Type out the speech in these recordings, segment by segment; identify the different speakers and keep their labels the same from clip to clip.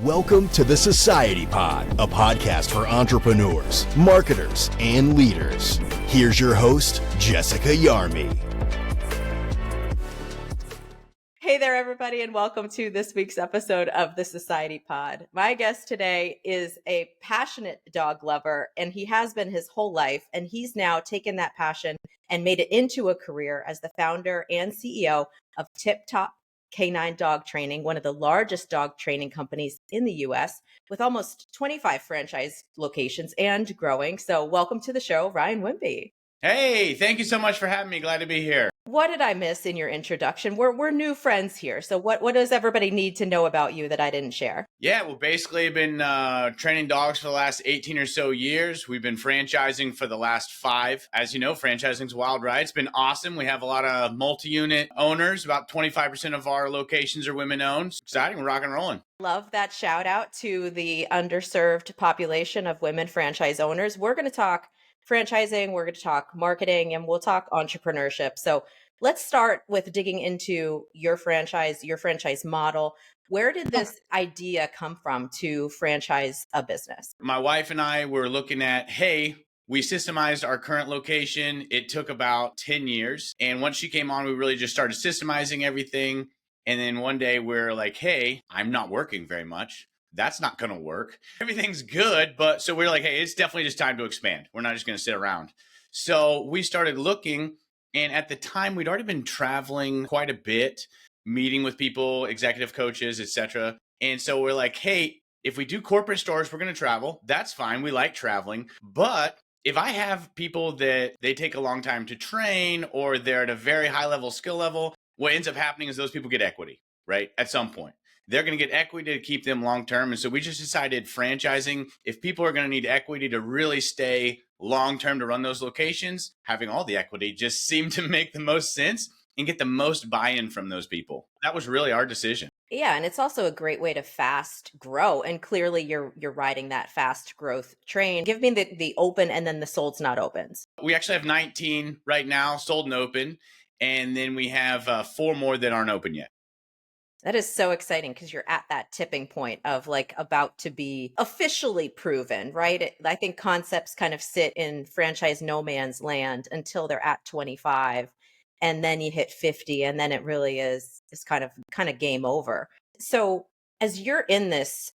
Speaker 1: Welcome to the Society Pod, a podcast for entrepreneurs, marketers, and leaders. Here's your host, Jessica Yarmy.
Speaker 2: Hey there, everybody, and welcome to this week's episode of the Society Pod. My guest today is a passionate dog lover, and he has been his whole life, and he's now taken that passion and made it into a career as the founder and CEO of Tip Top Canine Dog Training, one of the largest dog training companies in the US, with almost 25 franchise locations and growing. So welcome to the show, Ryan Wimpey.
Speaker 3: Hey, thank you so much for having me. Glad to be here.
Speaker 2: What did I miss in your introduction? We're new friends here. So what does everybody need to know about you that I didn't share?
Speaker 3: Yeah, well, basically, I've been training dogs for the last 18 or so years. We've been franchising for the last 5. As you know, franchising's a wild ride. It's been awesome. We have a lot of multi-unit owners. About 25% of our locations are women-owned. It's exciting. We're rocking and rolling.
Speaker 2: Love that shout out to the underserved population of women franchise owners. We're going to talk franchising, we're going to talk marketing, and we'll talk entrepreneurship. So let's start with digging into your franchise model. Where did this idea come from to franchise a business?
Speaker 3: My wife and I were looking at, hey, we systemized our current location. It took about 10 years. And once she came on, we really just started systemizing everything. And then one day we're like, hey, I'm not working very much. That's not going to work. Everything's good. But so we're like, hey, it's definitely just time to expand. We're not just going to sit around. So we started looking. And at the time, we'd already been traveling quite a bit, meeting with people, executive coaches, etc. And so we're like, hey, if we do corporate stores, we're going to travel. That's fine. We like traveling. But if I have people that they take a long time to train or they're at a very high level skill level, what ends up happening is those people get equity, right? At some point. They're going to get equity to keep them long term. And so we just decided franchising, if people are going to need equity to really stay long term to run those locations, having all the equity just seemed to make the most sense and get the most buy-in from those people. That was really our decision.
Speaker 2: Yeah, and it's also a great way to fast grow. And clearly you're riding that fast growth train. Give me the open and then the sold's not opens.
Speaker 3: We actually have 19 right now, sold and open. And then we have 4 more that aren't open yet.
Speaker 2: That is so exciting because you're at that tipping point of like about to be officially proven, right? I think concepts kind of sit in franchise no man's land until they're at 25 and then you hit 50 and then it really is kind of game over. So as you're in this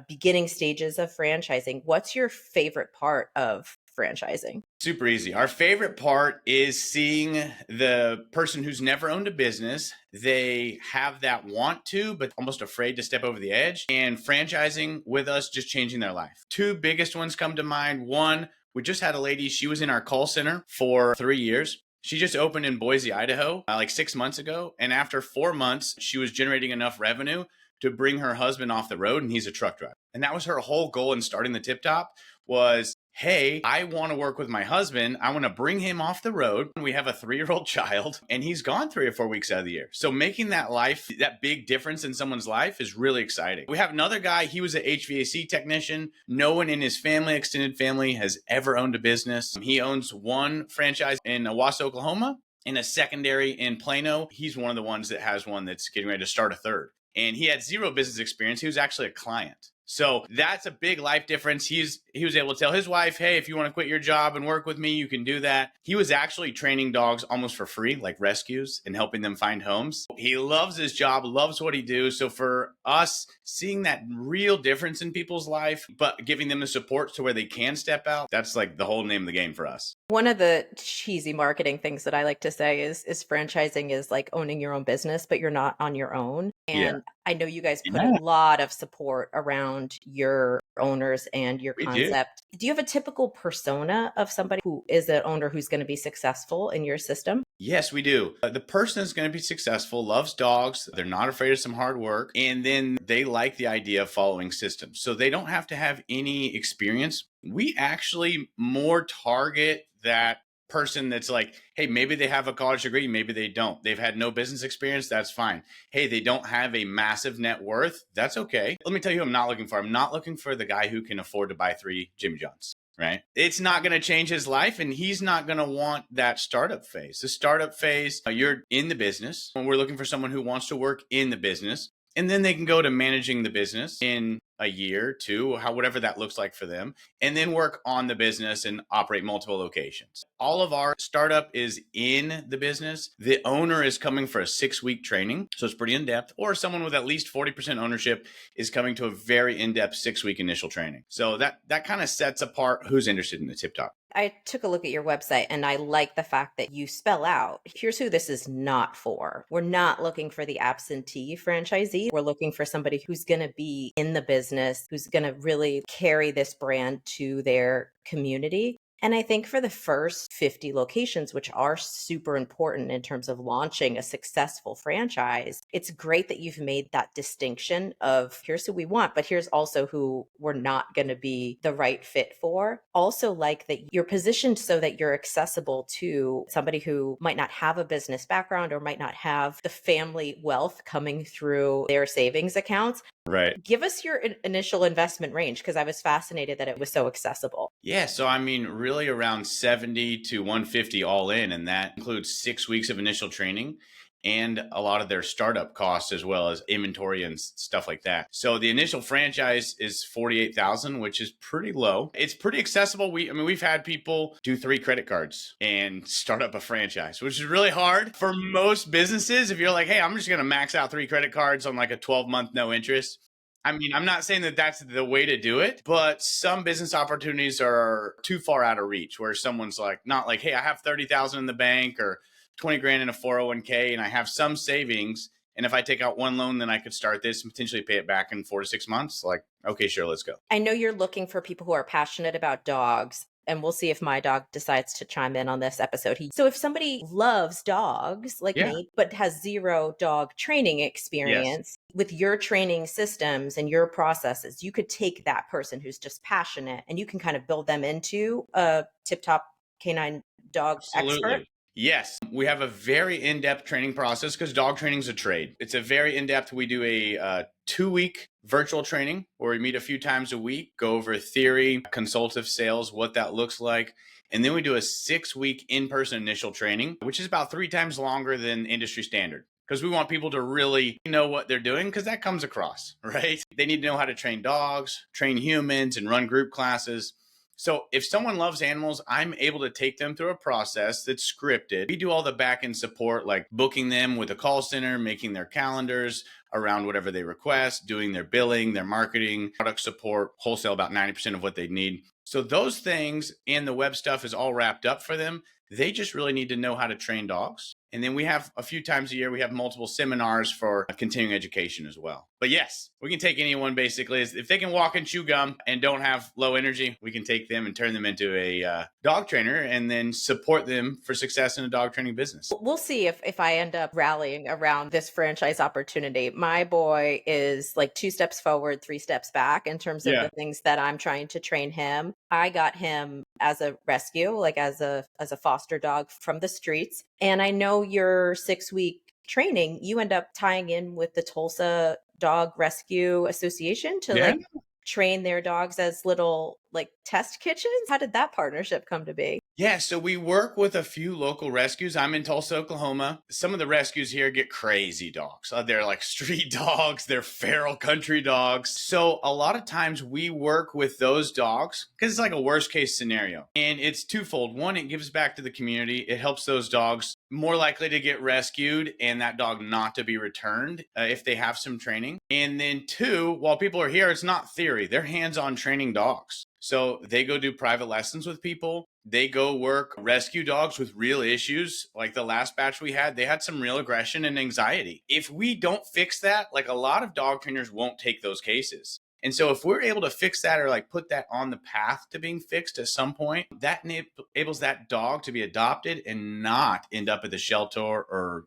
Speaker 2: beginning stages of franchising, what's your favorite part of franchising?
Speaker 3: Super easy. Our favorite part is seeing the person who's never owned a business. They have that want to, but almost afraid to step over the edge. And franchising with us, just changing their life. 2 biggest ones come to mind. One, we just had a lady, she was in our call center for 3 years. She just opened in Boise, Idaho, like 6 months ago. And after 4 months, she was generating enough revenue to bring her husband off the road, and he's a truck driver. And that was her whole goal in starting the Tip Top was, hey, I want to work with my husband. I want to bring him off the road. We have a 3-year-old child, and he's gone 3 or 4 weeks out of the year. So making that big difference in someone's life is really exciting. We have another guy. He was an HVAC technician. No one in his family, extended family, has ever owned a business. He owns 1 franchise in Owasso, Oklahoma, and a secondary in Plano. He's one of the ones that has one that's getting ready to start a 3rd. And he had 0 business experience. He was actually a client. So that's a big life difference. He was able to tell his wife, hey, if you want to quit your job and work with me, you can do that. He was actually training dogs almost for free, like rescues and helping them find homes. He loves his job, loves what he do. So for us, seeing that real difference in people's life, but giving them the support to where they can step out, that's like the whole name of the game for us.
Speaker 2: One of the cheesy marketing things that I like to say is franchising is like owning your own business, but you're not on your own. And I know you guys put a lot of support around your owners and your concept. Do you have a typical persona of somebody who is an owner who's going to be successful in your system?
Speaker 3: Yes, we do. The person is going to be successful, loves dogs. They're not afraid of some hard work. And then they like the idea of following systems. So they don't have to have any experience. We actually more target that person that's like, hey, maybe they have a college degree, maybe they don't. They've had no business experience, that's fine. Hey, they don't have a massive net worth, that's okay. Let me tell you who I'm not looking for. I'm not looking for the guy who can afford to buy 3 Jimmy Johns, right? It's not going to change his life, and he's not going to want that startup phase. The startup phase, you're in the business, and we're looking for someone who wants to work in the business. And then they can go to managing the business in a year, two, whatever that looks like for them, and then work on the business and operate multiple locations. All of our startup is in the business. The owner is coming for a 6-week training, so it's pretty in-depth, or someone with at least 40% ownership is coming to a very in-depth 6-week initial training. So that kind of sets apart who's interested in the Tip Top.
Speaker 2: I took a look at your website and I like the fact that you spell out, here's who this is not for. We're not looking for the absentee franchisee. We're looking for somebody who's going to be in the business, who's going to really carry this brand to their community. And I think for the first 50 locations, which are super important in terms of launching a successful franchise, it's great that you've made that distinction of here's who we want, but here's also who we're not going to be the right fit for. Also, like that you're positioned so that you're accessible to somebody who might not have a business background or might not have the family wealth coming through their savings accounts.
Speaker 3: Right.
Speaker 2: Give us your initial investment range, because I was fascinated that it was so accessible.
Speaker 3: Yeah. So, I mean, really around 70 to 150 all in. And that includes 6 weeks of initial training and a lot of their startup costs, as well as inventory and stuff like that. So the initial franchise is 48,000, which is pretty low. It's pretty accessible. We've had people do 3 credit cards and start up a franchise, which is really hard for most businesses. If you're like, hey, I'm just going to max out 3 credit cards on like a 12-month no interest. I mean, I'm not saying that that's the way to do it, but some business opportunities are too far out of reach where someone's like, not like, hey, I have 30,000 in the bank or 20 grand in a 401k and I have some savings. And if I take out one loan, then I could start this and potentially pay it back in 4 to 6 months. Like, okay, sure, let's go.
Speaker 2: I know you're looking for people who are passionate about dogs, and we'll see if my dog decides to chime in on this episode. So if somebody loves dogs like me, but has zero dog training experience, with your training systems and your processes, you could take that person who's just passionate and you can kind of build them into a tip-top canine dog expert.
Speaker 3: Yes, we have a very in-depth training process because dog training is a trade. It's a very in-depth. We do a 2-week virtual training where we meet a few times a week, go over theory, consultative sales, what that looks like. And then we do a 6-week in-person initial training, which is about 3 times longer than industry standard, because we want people to really know what they're doing, because that comes across, right? They need to know how to train dogs, train humans, and run group classes. So if someone loves animals, I'm able to take them through a process that's scripted. We do all the back-end support, like booking them with a call center, making their calendars around whatever they request, doing their billing, their marketing, product support, wholesale about 90% of what they need. So those things and the web stuff is all wrapped up for them. They just really need to know how to train dogs. And then we have a few times a year, we have multiple seminars for continuing education as well. But yes, we can take anyone basically. If they can walk and chew gum and don't have low energy, we can take them and turn them into a dog trainer and then support them for success in a dog training business.
Speaker 2: We'll see if I end up rallying around this franchise opportunity. My boy is like 2 steps forward, 3 steps back in terms of the things that I'm trying to train him. I got him as a rescue, like as a foster dog from the streets. And I know your 6-week training, you end up tying in with the Tulsa Dog Rescue Association to like train their dogs as little like test kitchens. How did that partnership come to be?
Speaker 3: Yeah, so we work with a few local rescues. I'm in Tulsa, Oklahoma. Some of the rescues here get crazy dogs. They're like street dogs, they're feral country dogs. So a lot of times we work with those dogs because it's like a worst case scenario. And it's twofold. One, it gives back to the community. It helps those dogs more likely to get rescued and that dog not to be returned if they have some training. And then 2, while people are here, it's not theory. They're hands-on training dogs. So they go do private lessons with people. They go work rescue dogs with real issues. Like the last batch we had, they had some real aggression and anxiety. If we don't fix that, like a lot of dog trainers won't take those cases. And so if we're able to fix that or like put that on the path to being fixed at some point, that enables that dog to be adopted and not end up at the shelter or,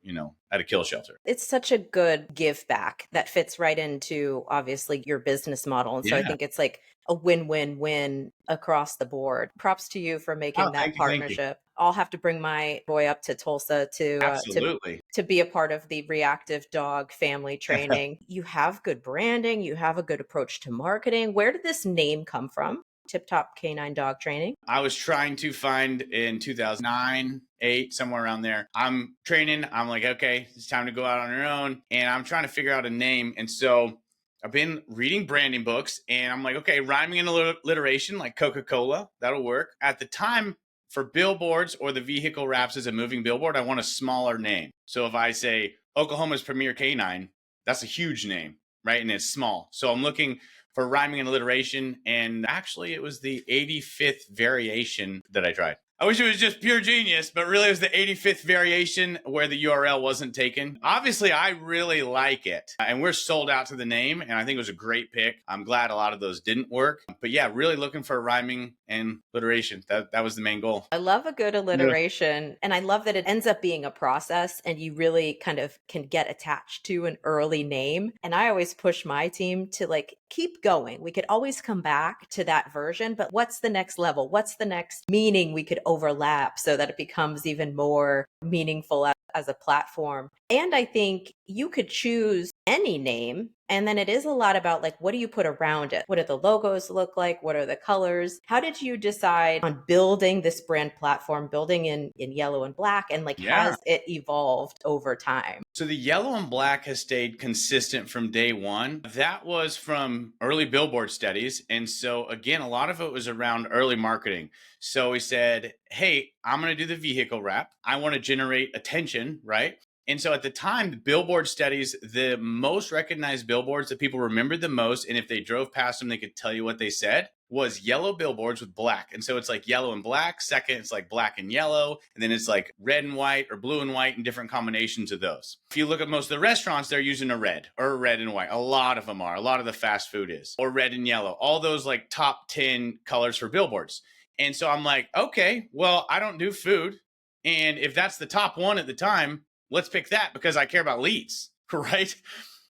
Speaker 3: at a kill shelter.
Speaker 2: It's such a good give back that fits right into obviously your business model. And so I think it's like a win-win-win across the board. Props to you for making that partnership. I'll have to bring my boy up to Tulsa to be a part of the reactive dog family training. You have good branding. You have a good approach to marketing. Where did this name come from? Tip Top Canine Dog Training.
Speaker 3: I was trying to find in 2009, 8, somewhere around there. I'm training. I'm like, okay, it's time to go out on your own. And I'm trying to figure out a name. And so I've been reading branding books and I'm like, okay, rhyming and alliteration like Coca-Cola, that'll work. At the time, for billboards or the vehicle wraps as a moving billboard, I want a smaller name. So if I say Oklahoma's Premier Canine, that's a huge name, right? And it's small. So I'm looking for rhyming and alliteration. And actually, it was the 85th variation that I tried. I wish it was just pure genius, but really it was the 85th variation where the URL wasn't taken. Obviously, I really like it. And we're sold out to the name, and I think it was a great pick. I'm glad a lot of those didn't work. But yeah, really looking for rhyming and alliteration. That was the main goal.
Speaker 2: I love a good alliteration. And I love that it ends up being a process and you really kind of can get attached to an early name. And I always push my team to like keep going. We could always come back to that version, but what's the next level? What's the next meaning we could overlap so that it becomes even more meaningful as a platform? And I think you could choose any name. And then it is a lot about like, what do you put around it? What do the logos look like? What are the colors? How did you decide on building this brand platform, building in yellow and black? And like, has it evolved over time?
Speaker 3: So the yellow and black has stayed consistent from day one. That was from early billboard studies. And so again, a lot of it was around early marketing. So we said, hey, I'm going to do the vehicle wrap. I want to generate attention, right? And so at the time, the billboard studies, the most recognized billboards that people remembered the most, and if they drove past them, they could tell you what they said, was yellow billboards with black. And so it's like yellow and black. Second, it's like black and yellow. And then it's like red and white or blue and white and different combinations of those. If you look at most of the restaurants, they're using a red or a red and white. A lot of them are. A lot of the fast food is. Or red and yellow. All those like top 10 colors for billboards. And so I'm like, okay, well, I don't do food. And if that's the top one at the time, let's pick that because I care about leads, right?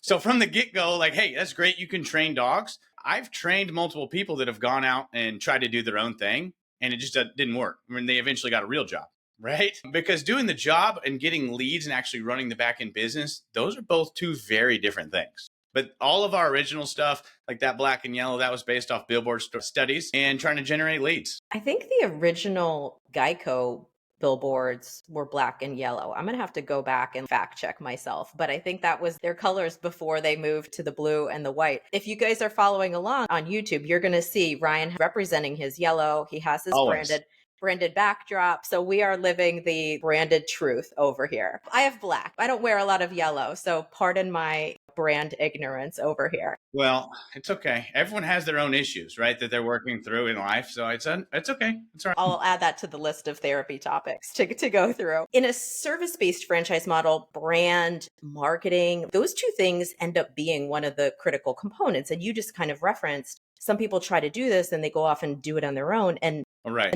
Speaker 3: So from the get-go, like, hey, that's great. You can train dogs. I've trained multiple people that have gone out and tried to do their own thing, and it just didn't work. I mean, they eventually got a real job, right? Because doing the job and getting leads and actually running the back-end business, those are both two very different things. But all of our original stuff, like that black and yellow, that was based off billboard studies and trying to generate leads.
Speaker 2: I think the original Geico billboards were black and yellow. I'm going to have to go back and fact check myself, but I think that was their colors before they moved to the blue and the white. If you guys are following along on YouTube, you're going to see Ryan representing his yellow. He has his branded backdrop. So we are living the branded truth over here. I have black. I don't wear a lot of yellow. So pardon my brand ignorance over here.
Speaker 3: Well, it's okay. Everyone has their own issues, right? That they're working through in life. So it's okay. It's all right.
Speaker 2: I'll add that to the list of therapy topics to go through. In a service-based franchise model, brand, marketing, those two things end up being one of the critical components. And you just kind of referenced some people try to do this and they go off and do it on their own. And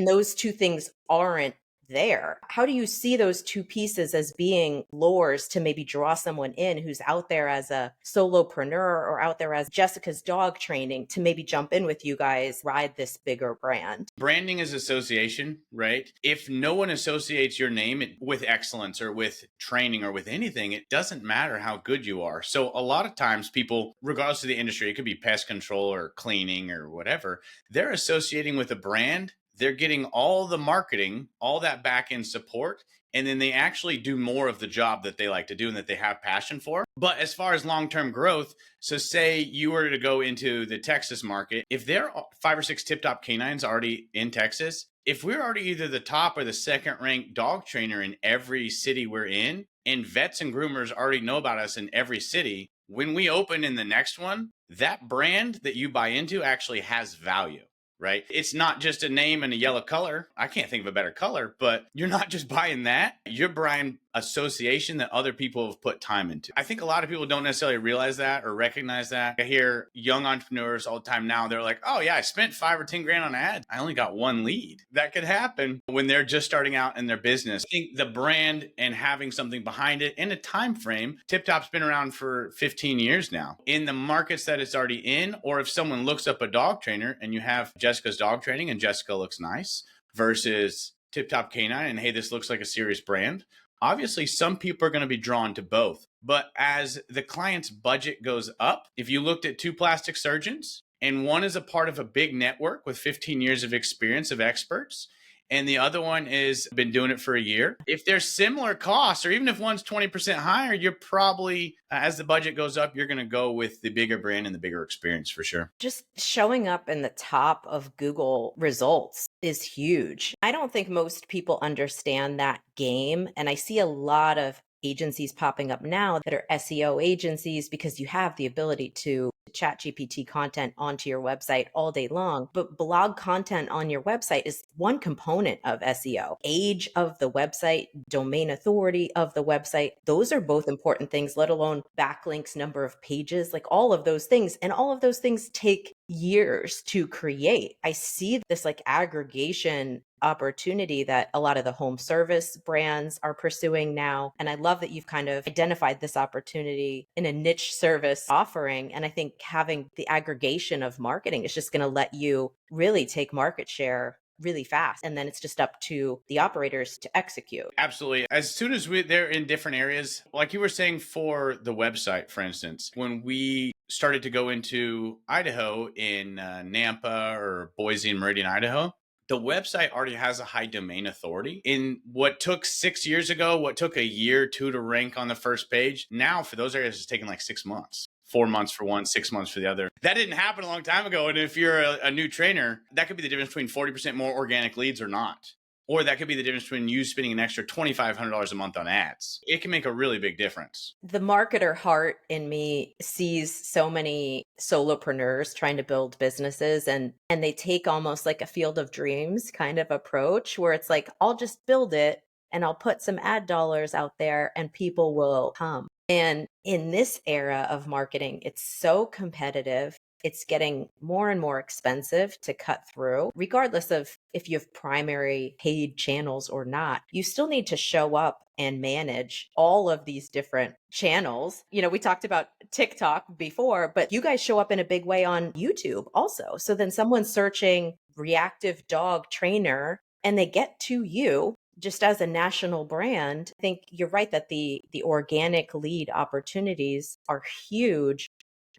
Speaker 2: those two things aren't there. How do you see those two pieces as being lures to maybe draw someone in who's out there as a solopreneur or out there as Jessica's dog training to maybe jump in with you guys, ride this bigger brand?
Speaker 3: Branding is association, right? If no one associates your name with excellence or with training or with anything, it doesn't matter how good you are. So a lot of times people, regardless of the industry, it could be pest control or cleaning or whatever, they're associating with a brand. They're getting all the marketing, all that back end support, and then they actually do more of the job that they like to do and that they have passion for. But as far as long-term growth, so say you were to go into the Texas market, if there are 5 or 6 tip-top canines already in Texas, if we're already either the top or the second ranked dog trainer in every city we're in, and vets and groomers already know about us in every city, when we open in the next one, that brand that you buy into actually has value. Right? It's not just a name and a yellow color. I can't think of a better color, but you're not just buying that. You're buying association that other people have put time into. I think a lot of people don't necessarily realize that or recognize that. I hear young entrepreneurs all the time now. They're like, oh yeah, I spent 5 or 10 grand on ads. I only got 1 lead. That could happen when they're just starting out in their business. I think the brand and having something behind it in a time frame, Tip Top's been around for 15 years now. In the markets that it's already in, or if someone looks up a dog trainer and you have Jessica's dog training and Jessica looks nice versus Tip Top Canine and hey, this looks like a serious brand. Obviously, some people are going to be drawn to both. But as the client's budget goes up, if you looked at 2 plastic surgeons and one is a part of a big network with 15 years of experience of experts, And the other one is been doing it for a year. If there's similar costs, or even if one's 20% higher, you're probably, as the budget goes up, you're going to go with the bigger brand and the bigger experience for sure.
Speaker 2: Just showing up in the top of Google results is huge. I don't think most people understand that game. And I see a lot of agencies popping up now that are SEO agencies because you have the ability to chat GPT content onto your website all day long. But blog content on your website is one component of SEO. Age of the website, domain authority of the website, those are both important things, let alone backlinks, number of pages, like all of those things. And all of those things take years to create. I see this like aggregation opportunity that a lot of the home service brands are pursuing now. And I love that you've kind of identified this opportunity in a niche service offering. And I think having the aggregation of marketing is just going to let you really take market share really fast. And then it's just up to the operators to execute.
Speaker 3: Absolutely. As soon as they're in different areas, like you were saying for the website, for instance, when we started to go into Idaho in Nampa or Boise and Meridian, Idaho, the website already has a high domain authority. In what took 6 years ago, what took a year or two to rank on the first page, now for those areas, it's taking like 6 months. 4 months for one, 6 months for the other. That didn't happen a long time ago. And if you're a new trainer, that could be the difference between 40% more organic leads or not. Or that could be the difference between you spending an extra $2,500 a month on ads. It can make a really big difference.
Speaker 2: The marketer heart in me sees so many solopreneurs trying to build businesses and they take almost like a field of dreams kind of approach where it's like, I'll just build it and I'll put some ad dollars out there and people will come. And in this era of marketing, it's so competitive. It's getting more and more expensive to cut through, regardless of if you have primary paid channels or not. You still need to show up and manage all of these different channels. You know, we talked about TikTok before, but you guys show up in a big way on YouTube also. So then someone's searching reactive dog trainer and they get to you just as a national brand. I think you're right that the organic lead opportunities are huge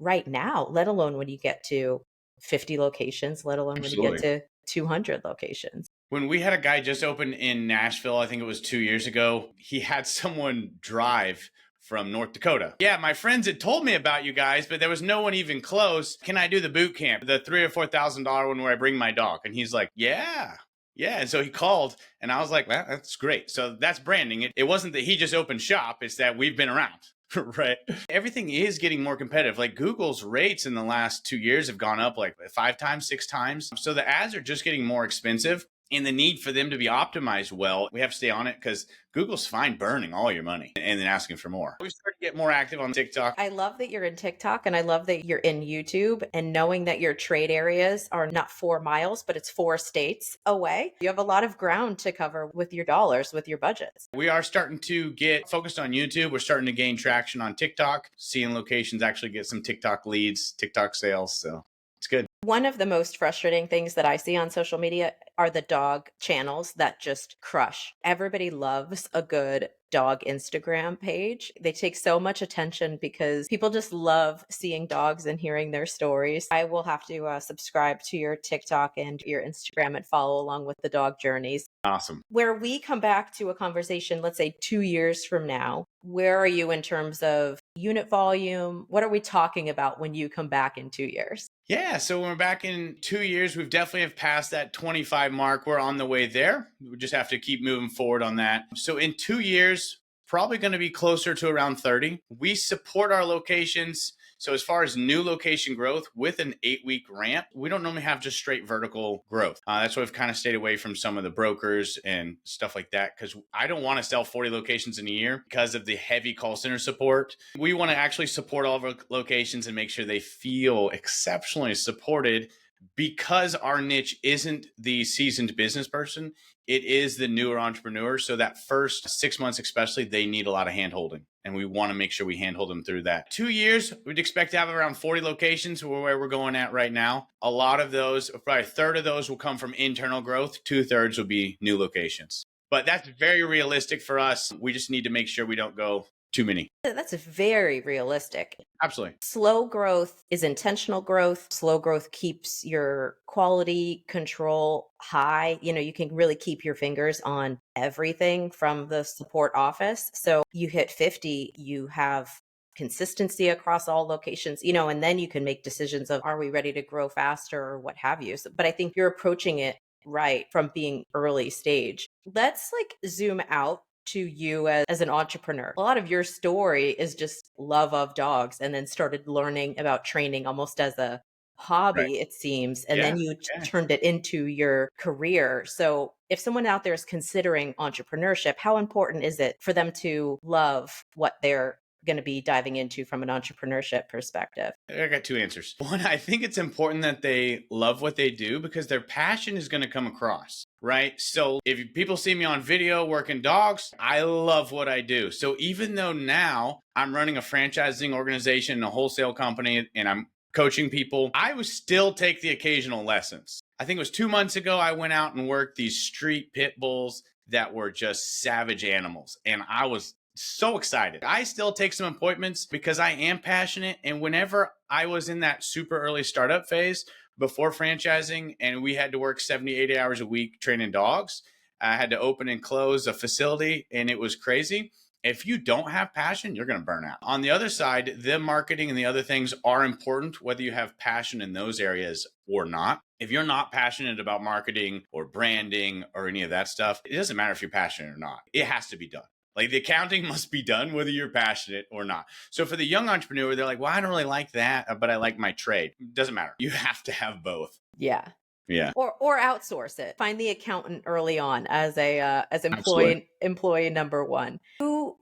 Speaker 2: right now, let alone when you get to 50 locations, let alone when you get to 200 locations.
Speaker 3: When we had a guy just open in Nashville, I think it was 2 years ago, he had someone drive from North Dakota. Yeah, my friends had told me about you guys, but there was no one even close. Can I do the boot camp, the $3,000 or $4,000 one where I bring my dog? And he's like, yeah. And so he called and I was like, well, that's great. So that's branding. It wasn't that he just opened shop. It's that we've been around. Right. Everything is getting more competitive. Like Google's rates in the last 2 years have gone up like 5 times, 6 times. So the ads are just getting more expensive. And the need for them to be optimized well, we have to stay on it because Google's fine burning all your money and then asking for more. We started to get more active on TikTok.
Speaker 2: I love that you're in TikTok and I love that you're in YouTube, and knowing that your trade areas are not 4 miles, but it's 4 states away. You have a lot of ground to cover with your dollars, with your budgets.
Speaker 3: We are starting to get focused on YouTube. We're starting to gain traction on TikTok, seeing locations actually get some TikTok leads, TikTok sales. So it's good.
Speaker 2: One of the most frustrating things that I see on social media are the dog channels that just crush. Everybody loves a good dog Instagram page. They take so much attention because people just love seeing dogs and hearing their stories. I will have to subscribe to your TikTok and your Instagram and follow along with the dog journeys.
Speaker 3: Awesome.
Speaker 2: Where we come back to a conversation, let's say 2 years from now, where are you in terms of unit volume? What are we talking about when you come back in 2 years?
Speaker 3: Yeah, so when we're back in 2 years, we've definitely have passed that 25 mark. We're on the way there. We just have to keep moving forward on that. So in 2 years, probably going to be closer to around 30. We support our locations. So as far as new location growth with an 8-week ramp, we don't normally have just straight vertical growth. That's why we've kind of stayed away from some of the brokers and stuff like that, because I don't want to sell 40 locations in a year because of the heavy call center support. We want to actually support all of our locations and make sure they feel exceptionally supported, because our niche isn't the seasoned business person. It is the newer entrepreneur. So that first 6 months, especially, they need a lot of hand-holding. And we want to make sure we handhold them through that. 2 years, we'd expect to have around 40 locations where we're going at right now. A lot of those, probably a third of those will come from internal growth. 2/3 will be new locations. But that's very realistic for us. We just need to make sure we don't go too many.
Speaker 2: That's very realistic.
Speaker 3: Absolutely.
Speaker 2: Slow growth is intentional growth. Slow growth keeps your quality control high. You can really keep your fingers on everything from the support office. So you hit 50, you have consistency across all locations, and then you can make decisions of, are we ready to grow faster or what have you. But I think you're approaching it right from being early stage. Let's zoom out to you as an entrepreneur. A lot of your story is just love of dogs and then started learning about training almost as a
Speaker 3: Right.
Speaker 2: hobby, it seems. And
Speaker 3: Yeah.
Speaker 2: then you
Speaker 3: Yeah.
Speaker 2: turned it into your career. So if someone out there is considering entrepreneurship, how important is it for them to love what they're going to be diving into from an entrepreneurship perspective?
Speaker 3: I got two answers. One, I think it's important that they love what they do because their passion is going to come across, right? So if people see me on video working dogs, I love what I do. So even though now I'm running a franchising organization, a wholesale company, and I'm coaching people, I would still take the occasional lessons. I think it was 2 months ago, I went out and worked these street pit bulls that were just savage animals. And I was so excited. I still take some appointments because I am passionate. And whenever I was in that super early startup phase before franchising and we had to work 70, 80 hours a week training dogs, I had to open and close a facility and it was crazy. If you don't have passion, you're going to burn out. On the other side, the marketing and the other things are important, whether you have passion in those areas or not. If you're not passionate about marketing or branding or any of that stuff, it doesn't matter if you're passionate or not. It has to be done. Like the accounting must be done whether you're passionate or not. So for the young entrepreneur, they're like, well, I don't really like that, but I like my trade. It doesn't matter. You have to have both.
Speaker 2: Yeah.
Speaker 3: Yeah.
Speaker 2: Or outsource it. Find the accountant early on as
Speaker 3: Absolutely.
Speaker 2: employee number one.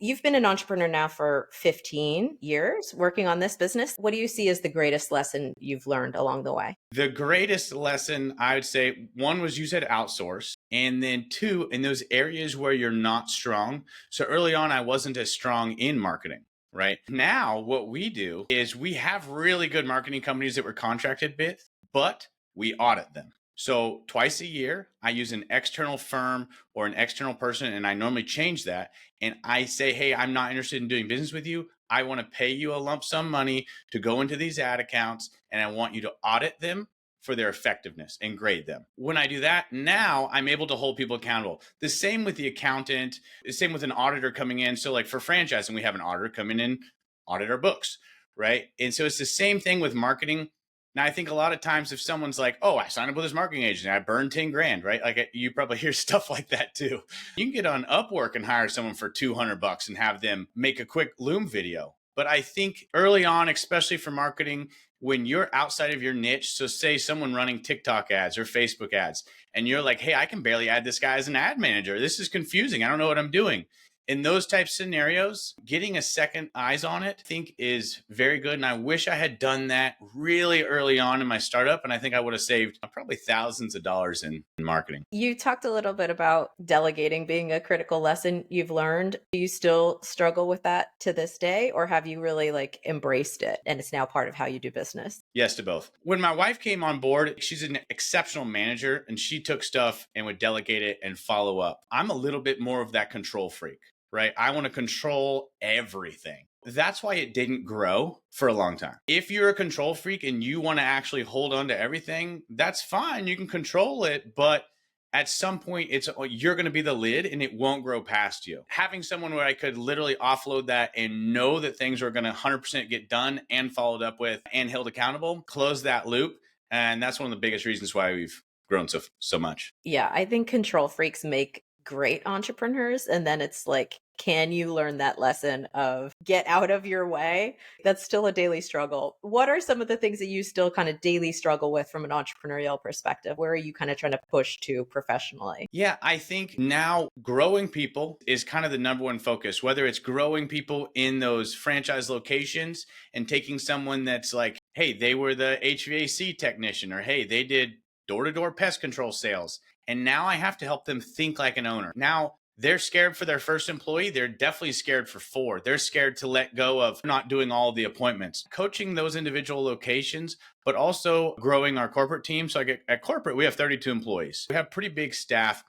Speaker 2: You've been an entrepreneur now for 15 years working on this business. What do you see as the greatest lesson you've learned along the way?
Speaker 3: The greatest lesson I would say, one was you said outsource. And then two, in those areas where you're not strong. So early on, I wasn't as strong in marketing. Right now, what we do is we have really good marketing companies that we're contracted with, but we audit them. So twice a year, I use an external firm or an external person, and I normally change that. And I say, hey, I'm not interested in doing business with you. I want to pay you a lump sum money to go into these ad accounts, and I want you to audit them for their effectiveness and grade them. When I do that, now I'm able to hold people accountable. The same with the accountant, the same with an auditor coming in. So like for franchising, we have an auditor come in and audit our books, right? And so it's the same thing with marketing. Now, I think a lot of times if someone's like, oh, I signed up with this marketing agency, I burned 10 grand, right? Like you probably hear stuff like that too. You can get on Upwork and hire someone for $200 and have them make a quick Loom video. But I think early on, especially for marketing, when you're outside of your niche, so say someone running TikTok ads or Facebook ads, and you're like, hey, I can barely add this guy as an ad manager. This is confusing. I don't know what I'm doing. In those type scenarios, getting a second eyes on it, I think is very good. And I wish I had done that really early on in my startup. And I think I would have saved probably thousands of dollars in marketing.
Speaker 2: You talked a little bit about delegating being a critical lesson you've learned. Do you still struggle with that to this day, or have you really embraced it and it's now part of how you do business?
Speaker 3: Yes to both. When my wife came on board, she's an exceptional manager and she took stuff and would delegate it and follow up. I'm a little bit more of that control freak, right? I want to control everything. That's why it didn't grow for a long time. If you're a control freak and you want to actually hold on to everything, that's fine. You can control it, but at some point you're going to be the lid and it won't grow past you. Having someone where I could literally offload that and know that things are going to 100% get done and followed up with and held accountable, close that loop. And that's one of the biggest reasons why we've grown so much.
Speaker 2: Yeah, I think control freaks make great entrepreneurs. And then it's like, can you learn that lesson of get out of your way? That's still a daily struggle. What are some of the things that you still kind of daily struggle with from an entrepreneurial perspective? Where are you kind of trying to push to professionally?
Speaker 3: Yeah, I think now growing people is kind of the number one focus, whether it's growing people in those franchise locations and taking someone that's like, hey, they were the HVAC technician, or hey, they did door-to-door pest control sales. And now I have to help them think like an owner. Now they're scared for their first employee. They're definitely scared for 4. They're scared to let go of not doing all the appointments. Coaching those individual locations, but also growing our corporate team. So at corporate, we have 32 employees. We have pretty big staff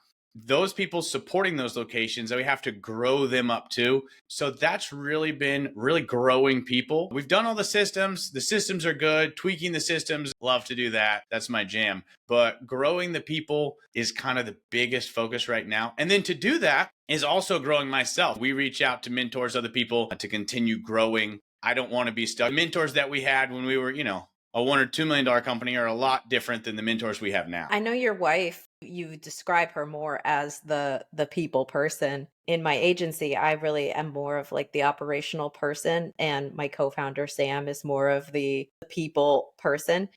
Speaker 3: those people supporting those locations, we have to grow them up too. So that's really been really growing people. We've done all the systems. The systems are good. Tweaking the systems, love to do that. That's my jam. But growing the people is kind of the biggest focus right now. And then to do that is also growing myself. We reach out to mentors, other people to continue growing. I don't want to be stuck. The mentors that we had when we were, a $1 or $2 million company are a lot different than the mentors we have now.
Speaker 2: I know your wife, you describe her more as the people person. In my agency, I really am more of like the operational person, and my co-founder Sam is more of the people person.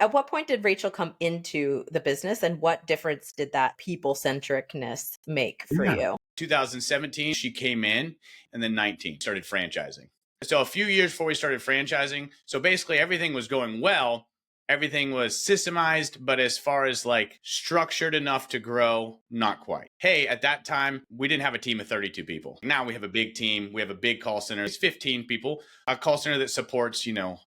Speaker 2: At what point did Rachel come into the business, and what difference did that people-centricness make for you?
Speaker 3: 2017, she came in, and then 19 started franchising. So a few years before we started franchising, so basically everything was going well. Everything was systemized, but as far as like structured enough to grow, not quite. Hey, at that time, we didn't have a team of 32 people. Now we have a big team. We have a big call center. It's 15 people, a call center that supports,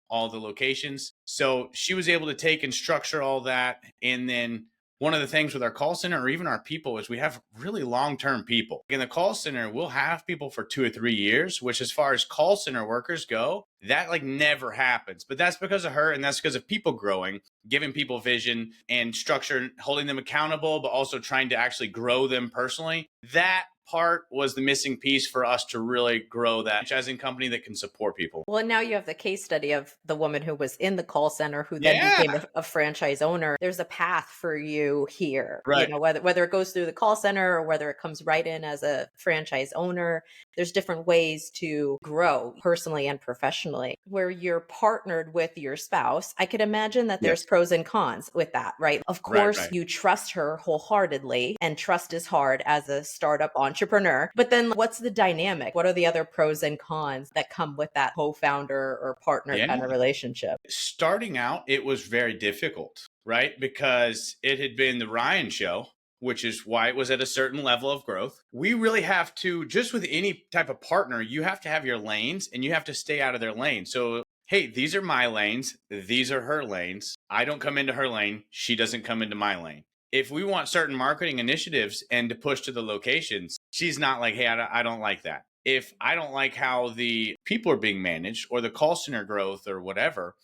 Speaker 3: all the locations. So she was able to take and structure all that. And then one of the things with our call center or even our people is we have really long-term people. In the call center, we'll have people for 2 or 3 years, which as far as call center workers go, that like never happens. But that's because of her, and that's because of people growing, giving people vision and structure, holding them accountable, but also trying to actually grow them personally. That part was the missing piece for us to really grow that franchising company that can support people.
Speaker 2: Well, now you have the case study of the woman who was in the call center who then became a franchise owner. There's a path for you here,
Speaker 3: right?
Speaker 2: Whether it goes through the call center or whether it comes right in as a franchise owner. There's different ways to grow personally and professionally. Where you're partnered with your spouse, I could imagine that there's pros and cons with that, right? Of course, you trust her wholeheartedly, and trust is hard as a startup entrepreneur. But then what's the dynamic? What are the other pros and cons that come with that co-founder or partner kind of relationship?
Speaker 3: Starting out, it was very difficult, right? Because it had been the Ryan show, which is why it was at a certain level of growth. We really have to, just with any type of partner, you have to have your lanes and you have to stay out of their lane. So, hey, these are my lanes. These are her lanes. I don't come into her lane. She doesn't come into my lane. If we want certain marketing initiatives and to push to the locations, she's not like, hey, I don't like that. If I don't like how the people are being managed or the call center growth or whatever,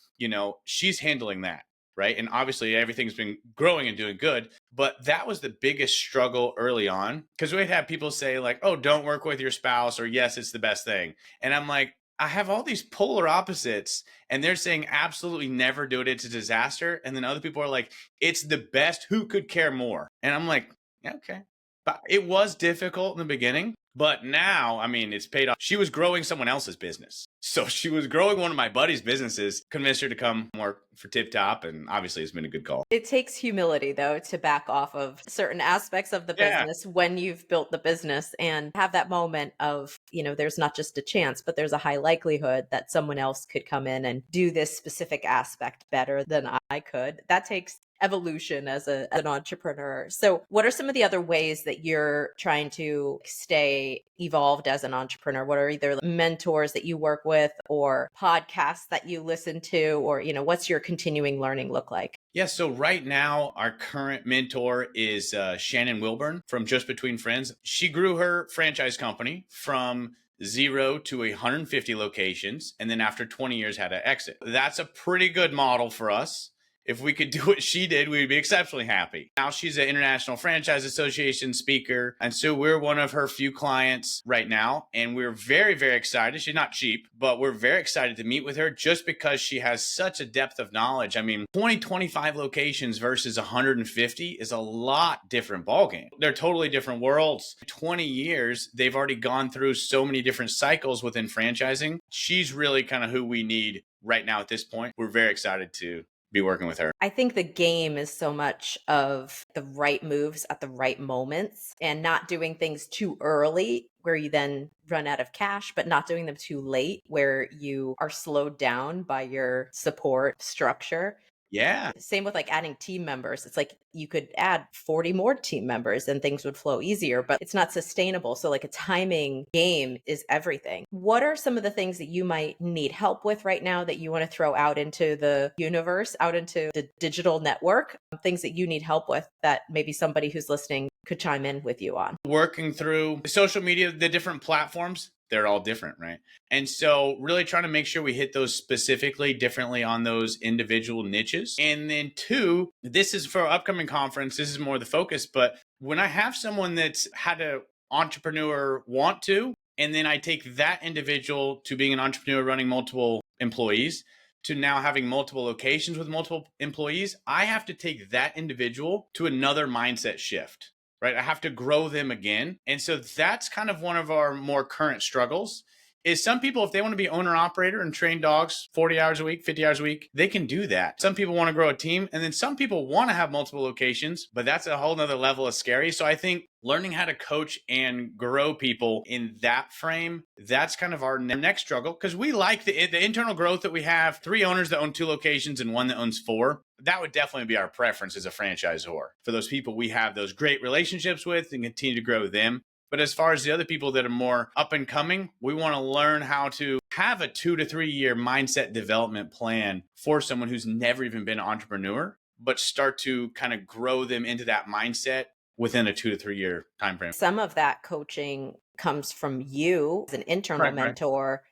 Speaker 3: she's handling that. Right. And obviously everything's been growing and doing good. But that was the biggest struggle early on, because we'd have people say like, oh, don't work with your spouse, or yes, it's the best thing. And I'm like, I have all these polar opposites and they're saying absolutely never do it. It's a disaster. And then other people are like, it's the best. Who could care more? And I'm like, okay. But it was difficult in the beginning. But now, it's paid off. She was growing someone else's business. So she was growing one of my buddy's businesses, convinced her to come work for Tip Top. And obviously it's been a good call.
Speaker 2: It takes humility, though, to back off of certain aspects of the business when you've built the business and have that moment of, there's not just a chance, but there's a high likelihood that someone else could come in and do this specific aspect better than I could. That takes evolution as an entrepreneur. So what are some of the other ways that you're trying to stay evolved as an entrepreneur? What are either mentors that you work with or podcasts that you listen to, or, what's your continuing learning look like?
Speaker 3: Yeah, so right now, our current mentor is Shannon Wilburn from Just Between Friends. She grew her franchise company from 0 to 150 locations, and then after 20 years had to exit. That's a pretty good model for us. If we could do what she did, we'd be exceptionally happy. Now she's an International Franchise Association speaker. And so we're one of her few clients right now. And we're very, very excited. She's not cheap, but we're very excited to meet with her just because she has such a depth of knowledge. 25 locations versus 150 is a lot different ballgame. They're totally different worlds. 20 years, they've already gone through so many different cycles within franchising. She's really kind of who we need right now at this point. We're very excited to be working with her.
Speaker 2: I think the game is so much of the right moves at the right moments and not doing things too early where you then run out of cash, but not doing them too late where you are slowed down by your support structure.
Speaker 3: Yeah.
Speaker 2: Same with like adding team members. It's like you could add 40 more team members and things would flow easier, but it's not sustainable. So like a timing game is everything. What are some of the things that you might need help with right now that you want to throw out into the universe, out into the digital network, things that you need help with that maybe somebody who's listening could chime in with you on.
Speaker 3: Working through social media, the different platforms, they're all different, right? And so really trying to make sure we hit those specifically differently on those individual niches. And then two, this is for our upcoming conference, this is more the focus, but when I have someone that's had an entrepreneur want to, and then I take that individual to being an entrepreneur running multiple employees, to now having multiple locations with multiple employees, I have to take that individual to another mindset shift, right? I have to grow them again. And so that's kind of one of our more current struggles is some people, if they want to be owner operator and train dogs 40 hours a week, 50 hours a week, they can do that. Some people want to grow a team, and then some people want to have multiple locations, but that's a whole nother level of scary. So I think learning how to coach and grow people in that frame, that's kind of our next struggle, because we like the internal growth that we have. 3 owners that own 2 locations and 1 that owns 4. That would definitely be our preference as a franchisor. For those people we have those great relationships with and continue to grow them. But as far as the other people that are more up and coming, we want to learn how to have a 2 to 3 year mindset development plan for someone who's never even been an entrepreneur, but start to kind of grow them into that mindset within a 2 to 3 year time frame.
Speaker 2: Some of that coaching comes from you as an internal mentor.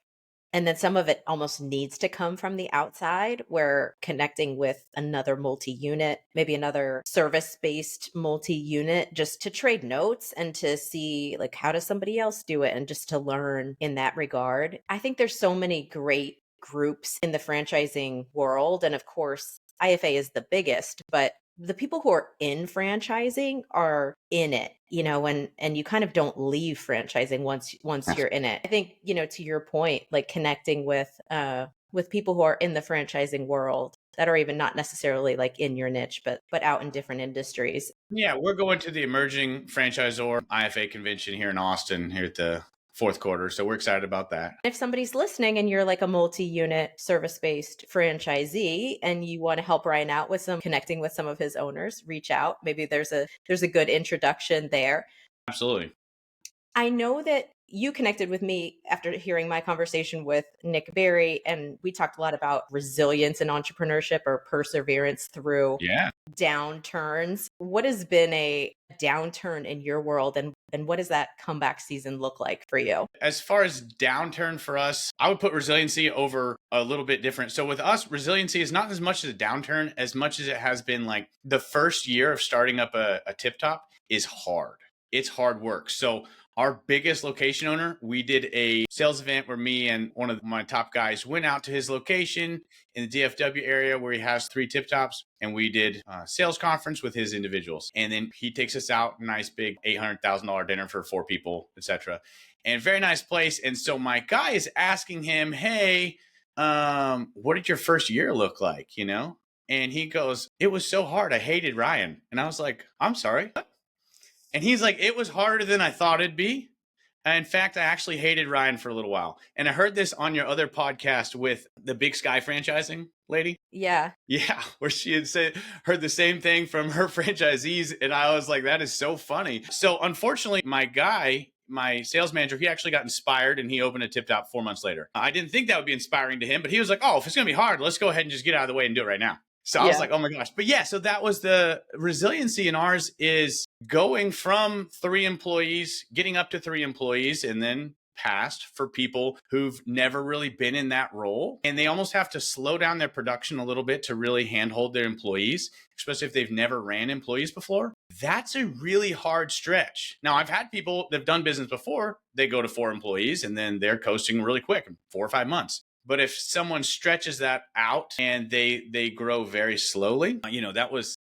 Speaker 2: And then some of it almost needs to come from the outside, where connecting with another multi-unit, maybe another service-based multi-unit, just to trade notes and to see like, how does somebody else do it? And just to learn in that regard. I think there's so many great groups in the franchising world. And of course, IFA is the biggest, but the people who are in franchising are in it, and you kind of don't leave franchising once you're in it. I think, to your point, like connecting with people who are in the franchising world that are even not necessarily like in your niche, but out in different industries.
Speaker 3: Yeah, we're going to the Emerging Franchisor IFA convention here in Austin here at the fourth quarter. So we're excited about that.
Speaker 2: If somebody's listening and you're like a multi-unit service-based franchisee and you want to help Ryan out with connecting with some of his owners, reach out. Maybe there's a good introduction there.
Speaker 3: Absolutely.
Speaker 2: I know that you connected with me after hearing my conversation with Nick Berry, and we talked a lot about resilience in entrepreneurship, or perseverance through downturns. What has been a downturn in your world, and what does that comeback season look like for you?
Speaker 3: As far as downturn for us, I would put resiliency over a little bit different. So with us, resiliency is not as much as a downturn as much as it has been like the first year of starting up a Tip Top is hard. It's hard work. So our biggest location owner, we did a sales event where me and one of my top guys went out to his location in the DFW area where he has 3 Tip Tops, and we did a sales conference with his individuals. And then he takes us out, nice big $800,000 dinner for 4 people, etc. And very nice place. And so my guy is asking him, hey, what did your first year look like? And he goes, it was so hard. I hated Ryan. And I was like, I'm sorry. And he's like, it was harder than I thought it'd be. In fact, I actually hated Ryan for a little while. And I heard this on your other podcast with the Big Sky franchising lady.
Speaker 2: Yeah.
Speaker 3: Yeah, where she had heard the same thing from her franchisees. And I was like, that is so funny. So unfortunately, my guy, my sales manager, he actually got inspired and he opened a Tip Top 4 months later. I didn't think that would be inspiring to him, but he was like, oh, if it's going to be hard, let's go ahead and just get out of the way and do it right now. So I was like, oh my gosh. But yeah, so that was the resiliency in ours, is going from 3 employees, getting up to 3 employees, and then past for people who've never really been in that role. And they almost have to slow down their production a little bit to really handhold their employees, especially if they've never ran employees before. That's a really hard stretch. Now, I've had people that have done business before, they go to 4 employees and then they're coasting really quick, 4 or 5 months. But if someone stretches that out and they grow very slowly,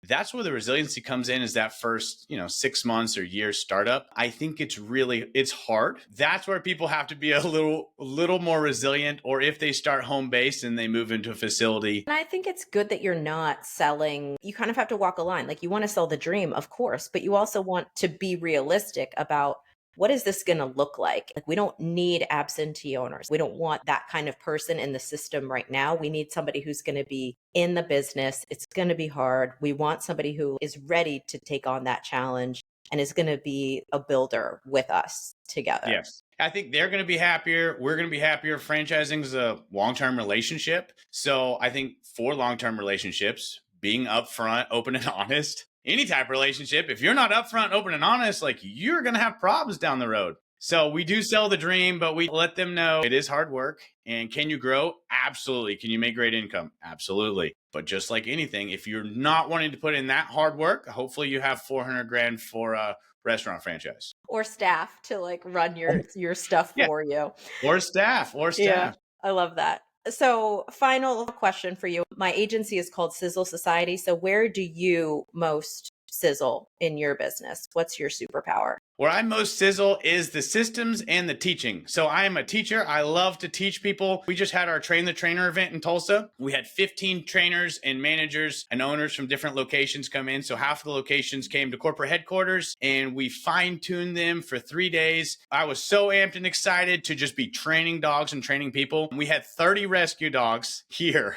Speaker 3: that's where the resiliency comes in, is that first, 6 months or year startup. I think it's hard. That's where people have to be a little more resilient, or if they start home based and they move into a facility.
Speaker 2: And I think it's good that you're not selling. You kind of have to walk a line. Like, you want to sell the dream, of course, but you also want to be realistic about, what is this going to look like? Like, we don't need absentee owners. We don't want that kind of person in the system right now. We need somebody who's going to be in the business. It's going to be hard. We want somebody who is ready to take on that challenge and is going to be a builder with us together.
Speaker 3: Yes. I think they're going to be happier. We're going to be happier. Franchising is a long-term relationship. So I think for long-term relationships, being upfront, open and honest any type of relationship, if you're not upfront, open, and honest, like you're going to have problems down the road. So we do sell the dream, but we let them know it is hard work. And can you grow? Absolutely. Can you make great income? Absolutely. But just like anything, if you're not wanting to put in that hard work, hopefully you have 400 grand for a restaurant franchise.
Speaker 2: Or staff to like run your stuff for you.
Speaker 3: Or staff.
Speaker 2: Yeah, I love that. So final question for you. My agency is called Sizzle Society. So where do you most sizzle in your business? What's your superpower?
Speaker 3: Where I most sizzle is the systems and the teaching. So I am a teacher. I love to teach people. We just had our Train the Trainer event in Tulsa. We had 15 trainers and managers and owners from different locations come in. So half of the locations came to corporate headquarters and we fine-tuned them for 3 days. I was so amped and excited to just be training dogs and training people. We had 30 rescue dogs here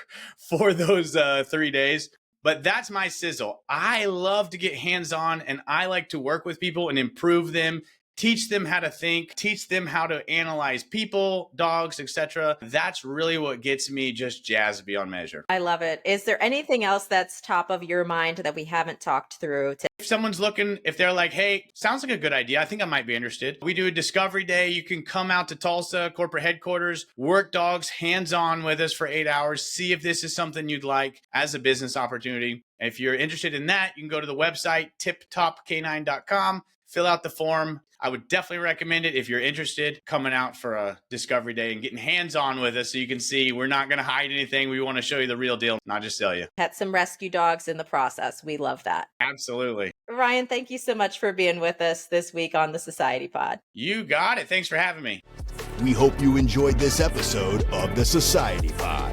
Speaker 3: for those 3 days. But that's my sizzle. I love to get hands-on and I like to work with people and improve them, teach them how to think, teach them how to analyze people, dogs, etc. That's really what gets me just jazzed beyond measure.
Speaker 2: I love it. Is there anything else that's top of your mind that we haven't talked through?
Speaker 3: If someone's looking, if they're like, hey, sounds like a good idea, I think I might be interested. We do a discovery day. You can come out to Tulsa, corporate headquarters, work dogs hands-on with us for 8 hours, see if this is something you'd like as a business opportunity. And if you're interested in that, you can go to the website, tiptopk9.com, fill out the form. I would definitely recommend it if you're interested, coming out for a discovery day and getting hands-on with us so you can see we're not going to hide anything. We want to show you the real deal, not just sell you.
Speaker 2: Had some rescue dogs in the process. We love that.
Speaker 3: Absolutely.
Speaker 2: Ryan, thank you so much for being with us this week on the Society Pod.
Speaker 3: You got it. Thanks for having me.
Speaker 1: We hope you enjoyed this episode of the Society Pod.